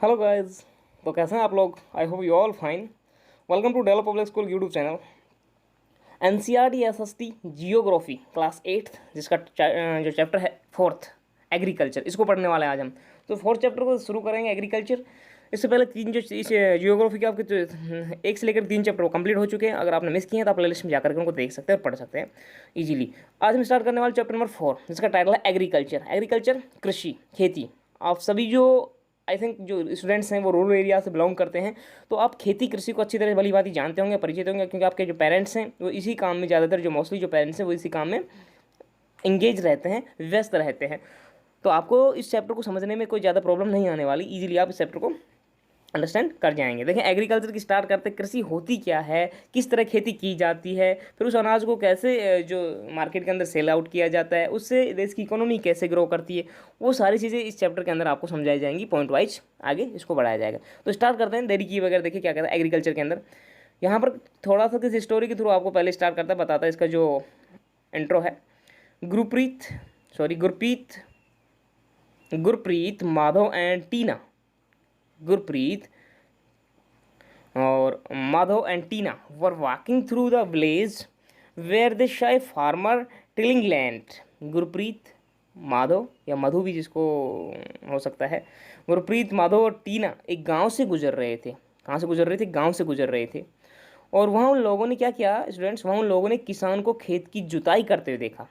Hello guys. तो कैसे हैं आप लोग? I hope you all fine. Welcome to Develop Public School YouTube channel. NCERT SST geography class 8 जिसका जो चैप्टर है फोर्थ एग्रीकल्चर, इसको पढ़ने वाले हैं आज हम। तो फोर्थ चैप्टर को शुरू करेंगे एग्रीकल्चर। इससे पहले तीन जो इस जियोग्राफी के आपके एक से लेकर तीन चैप्टर वो कंप्लीट हो चुके हैं। अगर आपने मिस किए हैं तो आप प्लेलिस्ट में जाकर के उनको देख सकते हैं और पढ़ सकते हैं इजीली। आज हम स्टार्ट करने वाले चैप्टर नंबर 4 जिसका टाइटल है एग्रीकल्चर। एग्रीकल्चर कृषि, खेती। आप सभी जो आई थिंक जो स्टूडेंट्स हैं वो रूरल एरिया से बिलोंग करते हैं, तो आप खेती कृषि को अच्छी तरह भली बात जानते होंगे, परिचित होंगे, क्योंकि आपके जो पेरेंट्स हैं वो इसी काम में ज़्यादातर, जो मोस्टली जो पेरेंट्स हैं वो इसी काम में इंगेज रहते हैं, व्यस्त रहते हैं। तो आपको इस चैप्टर को समझने में कोई ज़्यादा प्रॉब्लम नहीं आने वाली, इजीली आप इस चैप्टर को अंडरस्टैंड कर जाएंगे। देखें, एग्रीकल्चर की स्टार्ट करते, कृषि होती क्या है, किस तरह खेती की जाती है, फिर उस अनाज को कैसे जो मार्केट के अंदर सेल आउट किया जाता है, उससे देश की इकोनॉमी कैसे ग्रो करती है, वो सारी चीज़ें इस चैप्टर के अंदर आपको समझाई जाएंगी। पॉइंट वाइज आगे इसको बढ़ाया जाएगा। तो स्टार्ट करते हैं, देरी की वगैरह। देखिए क्या कहता है एग्रीकल्चर के अंदर। यहाँ पर थोड़ा सा किस स्टोरी के थ्रू आपको पहले स्टार्ट करता है, बताता है इसका जो इंट्रो है। गुरप्रीत गुरप्रीत माधव एंड टीना, गुरप्रीत और Madhav and Tina were walking through the village where they saw farmer tilling land. Gurpreet, Madhav या मधु भी जिसको हो सकता है, गुरप्रीत, माधव और टीना एक गांव से गुजर रहे थे। कहाँ से गुजर रहे थे? गांव से गुजर रहे थे। और वहाँ उन लोगों ने क्या किया स्टूडेंट्स, वहाँ उन लोगों ने किसान को खेत की जुताई करते हुए देखा।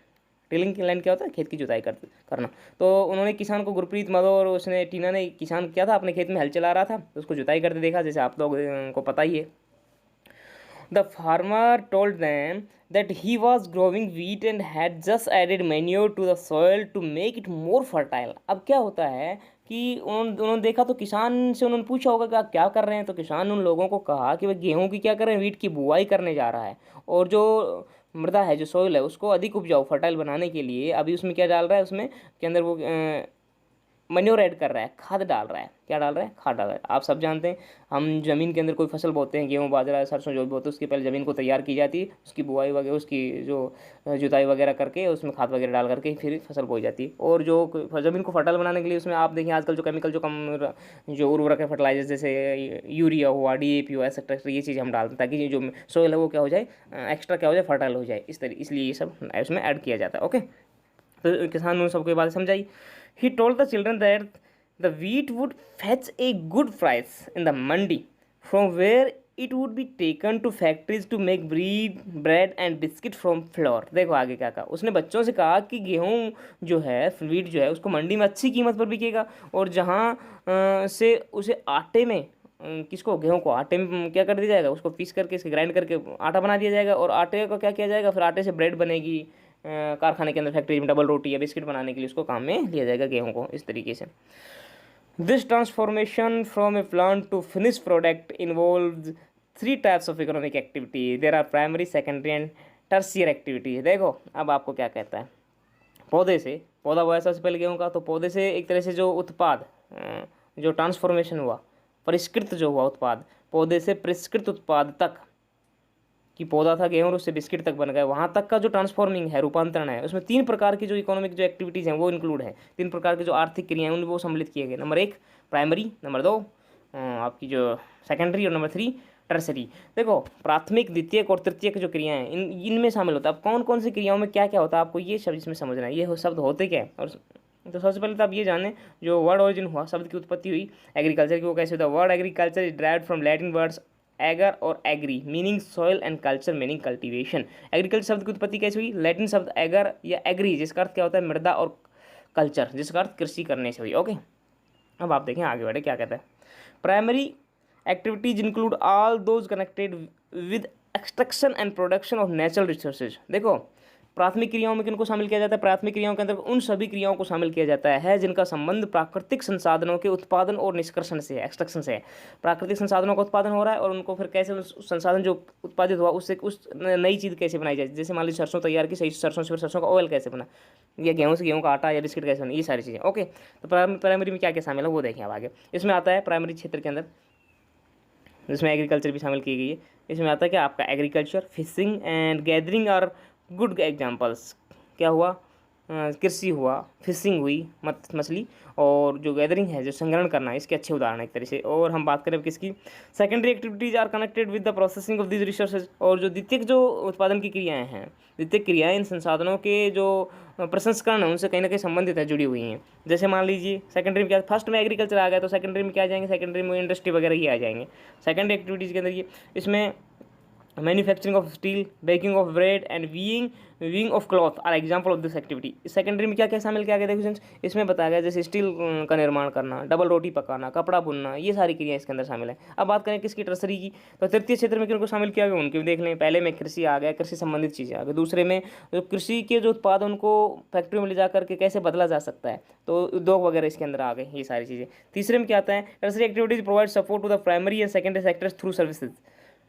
टिलिंग लैंड क्या होता है? खेत की जुताई करना। तो उन्होंने किसान को, गुरप्रीत, मधु और उसने टीना ने, किसान क्या था अपने खेत में हल चला रहा था, तो उसको जुताई करते देखा, जैसे आप लोग को पता ही है। The farmer told them that he was growing wheat and had just added manure to the soil to make it more fertile। अब क्या होता है कि उन्होंने देखा, तो किसान से उन्होंने पूछा होगा कि आप क्या कर रहे हैं, तो किसान ने उन लोगों को कहा कि वह गेहूं की क्या कर रहे हैं, वीट की बुआई करने जा रहा है। और जो मृदा है, जो सोइल है, उसको अधिक उपजाऊ फर्टाइल बनाने के लिए अभी उसमें क्या डाल रहा है, उसमें के अंदर वो मन्योर ऐड कर रहा है, खाद डाल रहा है। क्या डाल रहा है? खाद डाल रहा है। आप सब जानते हैं, हम ज़मीन के अंदर कोई फसल बोते हैं, गेहूँ, बाजरा, सरसों, जो भी बोते हैं, उसकी पहले ज़मीन को तैयार की जाती है, उसकी बुआई वगैरह, उसकी जो जुताई वगैरह करके उसमें खाद वगैरह डाल करके फिर फसल बोई जाती है। और जो ज़मीन को फर्टाइल बनाने के लिए उसमें आप देखिए आजकल जो केमिकल, जो कम जो उर्वरक है, फर्टिलाइजर, जैसे यूरिया हुआ, डीएपी हुआ, एक्सेट्रा, ये चीज़ हम डालते हैं ताकि जो सोइल है वो क्या हो जाए, एक्स्ट्रा क्या हो जाए, फर्टाइल हो जाए। इसलिए ये सब उसमें ऐड किया जाता है। ओके, तो किसान ने सबको बात समझाई। He told the children that the wheat would fetch a good price in the mandi, from where it would be taken to factories to make bread and biscuit from flour। देखो आगे क्या कहा उसने, बच्चों से कहा कि गेहूँ जो है, व्हीट जो है, उसको मंडी में अच्छी कीमत पर बिकेगा, और जहाँ से उसे आटे में किसको, गेहूँ को आटे में क्या कर दिया जाएगा, उसको पीस करके, इसके ग्राइंड करके आटा बना दिया जाएगा, और आटे का क्या किया जाएगा, फिर आटे से ब्रेड बनेगी, कारखाने के अंदर, फैक्ट्री में डबल रोटी या बिस्किट बनाने के लिए उसको काम में लिया जाएगा, गेहूँ को, इस तरीके से। This transformation from a plant to finish product involve three types of economic activity. There are primary, secondary and tertiary activity. देखो अब आपको क्या कहता है, पौधे से, पौधा हुआ है सबसे पहले गेहूँ का, तो पौधे से एक तरह से जो उत्पाद, जो ट्रांसफॉर्मेशन हुआ, परिष्कृत जो हुआ उत्पाद, पौधे से परिष्कृत उत्पाद तक, कि पौधा था गेहूँ और उससे बिस्किट तक बन गए, वहाँ तक का जो ट्रांसफॉर्मिंग है, रूपांतरण है, उसमें तीन प्रकार की जो इकोनॉमिक जो एक्टिविटीज़ हैं वो इंक्लूड है। तीन प्रकार की जो आर्थिक क्रियाएं उन वो सम्मिलित किए गए। नंबर 1 प्राइमरी, नंबर 2 आपकी जो सेकेंडरी, और नंबर 3 टर्सरी। देखो, प्राथमिक, द्वितीयक और तृतीयक जो क्रियाएं इनमें शामिल होता है। अब कौन कौन सी क्रियाओं में क्या क्या होता है, आपको ये शब्द इसमें समझना है, ये शब्द होते क्या है। और तो सबसे पहले तो आप ये जानें, जो वर्ड ओरिजिन हुआ, शब्द की उत्पत्ति हुई एग्रीकल्चर की, वो कैसे होता है। Word agriculture is derived from Latin words ager और agri meaning soil and culture meaning cultivation. Agriculture शब्द की उत्पत्ति कैसे हुई? लैटिन शब्द एगर या एग्री, जिसका अर्थ क्या होता है, मृदा, और कल्चर जिसका अर्थ कृषि करने से हुई। ओके, अब आप देखें आगे बढ़े क्या कहता है। Primary activities include all those connected with extraction and production of natural resources. देखो, प्राथमिक क्रियाओं में किनको शामिल किया जाता है? प्राथमिक क्रियाओं के अंदर उन सभी क्रियाओं को शामिल किया जाता है जिनका संबंध प्राकृतिक संसाधनों के उत्पादन और निष्कर्षण से है, एक्सट्रैक्शन से है। प्राकृतिक संसाधनों का उत्पादन हो रहा है और उनको फिर कैसे, उस संसाधन जो उत्पादित हुआ उससे उस नई चीज़ कैसे बनाई जाए। जैसे मान लीजिए सरसों तैयार की, सही सरसों से फिर सरसों का ऑयल कैसे बना, या गेहूँ से गेहूँ का आटा या बिस्किट कैसे बना, ये सारी चीज़ें। ओके, तो प्राइमरी में क्या क्या शामिल है वो देखें अब आगे। इसमें आता है प्राइमरी क्षेत्र के अंदर, जिसमें एग्रीकल्चर भी शामिल की गई है। इसमें आता है कि आपका एग्रीकल्चर, फिशिंग एंड गैदरिंग और गुड एग्जाम्पल्स। क्या हुआ? कृषि हुआ, फिशिंग हुई मछली, और जो गैदरिंग है, जो संग्रहण करना है, इसके अच्छे उदाहरण एक तरह से। और हम बात करें अब किसकी, secondary activities are connected with the processing of this resources, और जो द्वितीयक जो उत्पादन की क्रियाएं हैं, द्वितीयक क्रियाएं इन संसाधनों के जो प्रसंस्करण है उनसे कहीं ना कहीं संबंधित है, जुड़ी हुई हैं। जैसे मान लीजिए सेकेंडरी में क्या, फर्स्ट में एग्रीकल्चर आ गया तो सेकेंडरी में क्या आ जाएंगे, सेकेंडरी में इंडस्ट्री वगैरह ही आ जाएंगे। सेकेंडरी एक्टिविटीज़ के अंदर ये, इसमें manufacturing of steel, baking of bread and weaving of cloth are example of this activity. Secondary में क्या क्या शामिल किया गया, देखो फ्रेंड्स, इसमें बताया गया जैसे स्टील का निर्माण करना, डबल रोटी पकाना, कपड़ा बुनना, ये सारी क्रियाएं इसके अंदर शामिल है। अब बात करें किसकी, टर्सरी की, तो तृतीय क्षेत्र में किनको शामिल किया गया, उनके देख लें। पहले में कृषि आ गया, कृषि संबंधित चीज़ें आ गई। दूसरे में जो कृषि के जो उत्पाद उनको फैक्ट्री में ले जा करके कैसे बदला जा सकता है, तो उद्योग वगैरह इसके अंदर आ गए, ये सारी चीज़ें। तीसरे में क्या आता है, tertiary activities provide support to the primary and secondary sectors through services,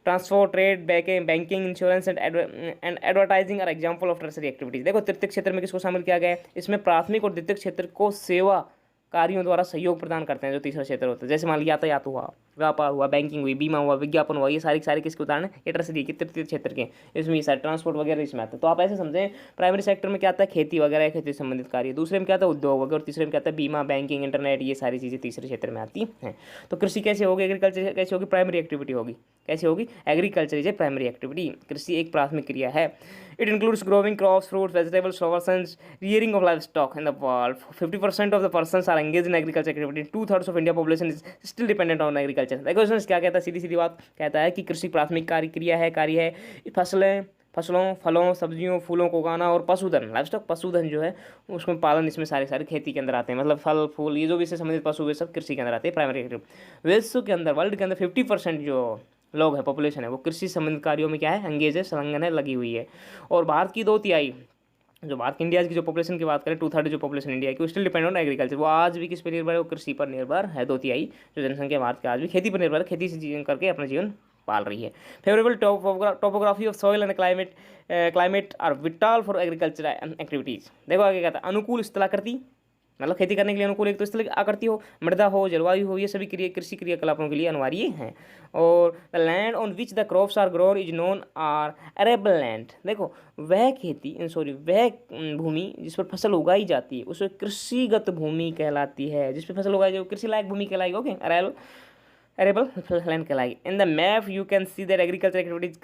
transport, trade, banking, insurance and advertising are example of tertiary activities. देखो तृतीय क्षेत्र में किसको शामिल किया गया है, इसमें प्राथमिक और द्वितीय क्षेत्र को सेवा कार्यों द्वारा सहयोग प्रदान करते हैं, जो तीसरा क्षेत्र होता है। जैसे मान लिया यातायात हुआ, व्यापार हुआ, बैंकिंग हुई, बीमा हुआ, विज्ञापन हुआ, ये सारे किसके उदाहरण है, ये टर्सरी के तृतीय क्षेत्र के। इसमें ये सारे ट्रांसपोर्ट वगैरह इसमें आता है। तो आप ऐसे समझें, प्राइमरी सेक्टर में क्या आता है, खेती वगैरह, खेती संबंधित कार्य। दूसरे में क्या आता है, उद्योग वगैरह। और तीसरे में क्या आता है, बीमा, बैंकिंग, इंटरनेट, ये सारी चीज़ें तीसरे क्षेत्र में आती हैं। तो कृषि कैसे होगी, एग्रीकल्चर कैसे होगी, प्राइमरी एक्टिविटी होगी। कैसे होगी, agriculture is a primary activity, कृषि एक प्राथमिक क्रिया है। It includes growing crops, fruits, vegetables, flowers and rearing of livestock in the world. 50% of the persons are engage in agriculture activity. 2/3 of India population is still dependent on agriculture. देखो इसमें क्या कहता है, सीधी सीधी बात कहता है कि कृषि प्राथमिक कार्य है। फसलों, फलों, सब्जियों, फूलों को उगाना, और पशुधन, लाइव स्टॉक, पशुधन जो है उसमें पालन, इसमें सारे खेती के अंदर आते हैं। मतलब फल फूल, ये जो भी इससे संबंधित पशु वे सब कृषि के अंदर आते हैं, प्राइमरी एक्टिविटी। विश्व के अंदर, वर्ल्ड के अंदर 50% जो लोग हैं, पॉपुलेशन है, वो कृषि संबंधित कार्यों में क्या है, एंगेज है, संलग्न है, लगी हुई है। और भारत की 2/3, जो भारत की, इंडिया की जो पॉपुलेशन की बात करें, 2/3 जो पॉपुलेशन इंडिया की, वो स्टिल डिपेंड ऑन एग्रीकल्चर। वो आज भी किस पर निर्भर है, वो कृषि पर निर्भर है। 2/3 जो जनसंख्या भारत की आज भी खेती पर निर्भर है, खेती से जीवन करके अपना जीवन पाल रही है। Favourable topography of soil and climate are vital for agriculture activities. देखो आगे कहता है, अनुकूल स्थलाकृति, मतलब खेती करने के लिए अनुकूल एक तो स्थल आकृति हो, मृदा हो, जलवायु हो, ये सभी कृषि क्रियाकलापों के लिए अनिवार्य हैं। और the land on which the crops are grown is known are arable land. देखो वह भूमि जिस पर फसल उगाई जाती है उसे कृषिगत भूमि कहलाती है। जिस पर फसल उगाई जाए कृषि लायक भूमि कहलाएगी। ओके, arable land कहलाएगी। In the map you can see that agriculture activities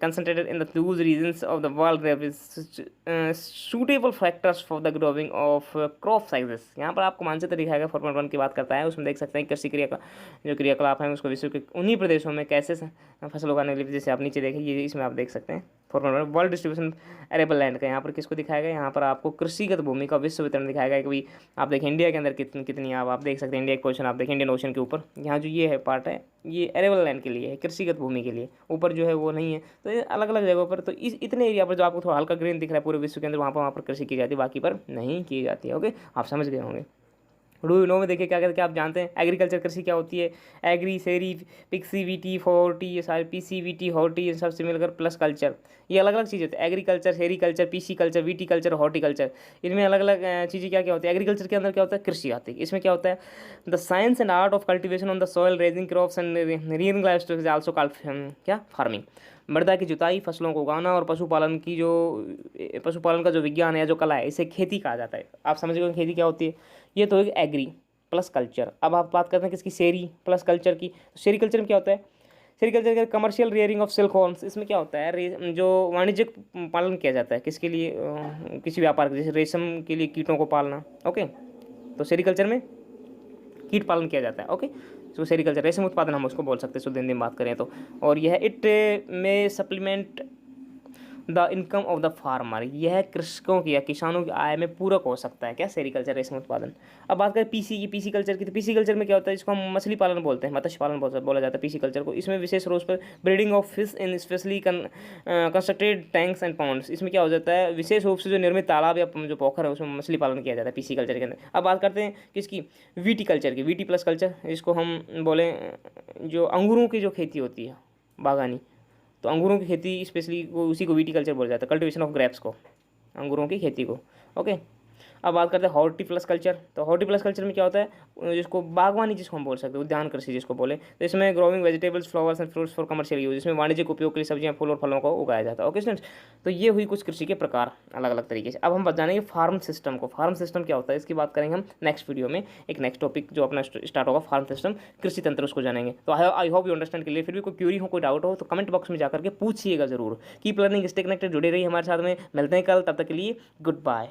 concentrated in those regions of the world there is suitable factors for the growing of crop sizes। यहाँ पर आपको मानचित्र दिखाएगा, 4.1 की बात करता है, उसमें देख सकते हैं कृषि क्रिया का जो क्रियाकलाप है उसको विश्व के उन्हीं प्रदेशों में कैसे फसल उगाने के लिए, जैसे आप नीचे देखिए, ये इसमें आप देख सकते हैं 4.1 वर्ल्ड डिस्ट्रीब्यूशन एरेबल लैंड का। यहाँ पर किसको दिखाएगा, यहाँ पर आपको कृषिगत भूमि का विश्व वितरण दिखाएगा कि भाई आप देखें इंडिया के अंदर कितनी आप देख सकते हैं। इंडिया का क्वेश्चन आप देखें, इंडियन ओशन के ऊपर यहाँ जो ये है पार्ट है, ये एरेबल लैंड के लिए है, कृषिगत भूमि के लिए। ऊपर जो है वो नहीं है, तो ये अलग अलग जगहों पर, तो इस इतने एरिया पर जो आपको थोड़ा हल्का ग्रीन दिख रहा है पूरे विश्व के अंदर, वहाँ पर कृषि की जाती है, बाकी पर नहीं की जाती है। ओके, आप समझ गए होंगे। डू यू नो में देखिए क्या कहते हैं, क्या आप जानते हैं एग्रीकल्चर कृषि क्या होती है। एग्री, सेरी, पिक्सीवीटी, फोर्टी, ये सारे पीसीवीटी, हॉर्टी, ये सब से मिलकर प्लस कल्चर, ये अलग अलग चीज़ होती है। Agriculture, sericulture, PC culture, VT culture, horticulture, इनमें अलग अलग चीज़ें क्या क्या होती है। एग्रीकल्चर के अंदर क्या होता है, कृषि आती है। इसमें क्या होता है, the science and art of cultivation on the soil, raising crops and rearing livestock is also called क्या, फार्मिंग। मृदा की जुताई, फसलों को उगाना और पशुपालन का जो विज्ञान है या जो कला है, इसे खेती कहा जाता है। आप समझ गए खेती क्या होती है। ये तो एक एग्री प्लस कल्चर। अब आप बात करते हैं किसकी, सेरी प्लस कल्चर की। सेरी कल्चर में क्या होता है, सेरीकल्चर का commercial rearing of silk horns. इसमें क्या होता है, जो वाणिज्यिक पालन किया जाता है, किसके लिए, किसी व्यापार के, जैसे रेशम के लिए कीटों को पालना। ओके, तो सेरीकल्चर में कीट पालन किया जाता है। ओके, तो सेरीकल्चर रेशम उत्पादन हम उसको बोल सकते हैं शुद्ध हिंदी में बात करें तो। और यह इट में supplement the income of the farmer, यह कृषकों की या किसानों की आय में पूरक हो सकता है क्या, सेरीकल्चर रेशम उत्पादन। अब बात करें पीसी की, पीसी कल्चर की, तो पीसी कल्चर में क्या होता है, इसको हम मछली पालन बोलते हैं, मत्स्य पालन बोला जाता है पीसी कल्चर को। इसमें विशेष रूप पर breeding of fish in specially constructed tanks and ponds. इसमें क्या हो जाता है, विशेष रूप से जो निर्मित तालाब या जो पोखर है उसमें मछली पालन किया जाता है पीसी कल्चर के अंदर। अब बात करते हैं किसकी, वीटी कल्चर की, वीटी प्लस कल्चर, इसको हम बोले जो अंगूरों की जो खेती होती है, बागानी, तो अंगूरों की खेती स्पेशली उसी को वीटी कल्चर बोला जाता है, कल्टीवेशन ऑफ ग्रेप्स को, अंगूरों की खेती को। ओके, अब बात करते हैं हॉर्टिप्लस कल्चर। तो हॉर्टिप्लस कल्चर में क्या होता है, जिसको बागवानी जिसको हम बोल सकते हैं, उद्यान कृषि जिसको बोले, तो इसमें growing vegetables flowers and fruits for commercial use, इसमें वाणिज्यिक उपयोग के लिए सब्जियां फूल और फलों को उगाया जाता है। ओके स्टूडेंट्स, तो ये हुई कुछ कृषि के प्रकार अलग अलग तरीके से। अब हम जानेंगे फार्म सिस्टम को। फार्म सिस्टम क्या होता है इसकी बात करेंगे हम नेक्स्ट वीडियो में। एक नेक्स्ट टॉपिक जो अपना स्टार्ट होगा फार्म सिस्टम, कृषि तंत्र, उसको जानेंगे। तो आई होप यू अंडरस्टैंड के लिए। फिर भी कोई क्यूरी हो, कोई डाउट हो तो कमेंट बॉक्स में जाकर के पूछिएगा जरूर। कीप लर्निंग, स्टे कनेक्टेड, जुड़े रहिए हमारे साथ में। मिलते हैं कल, तब तक के लिए गुड बाय।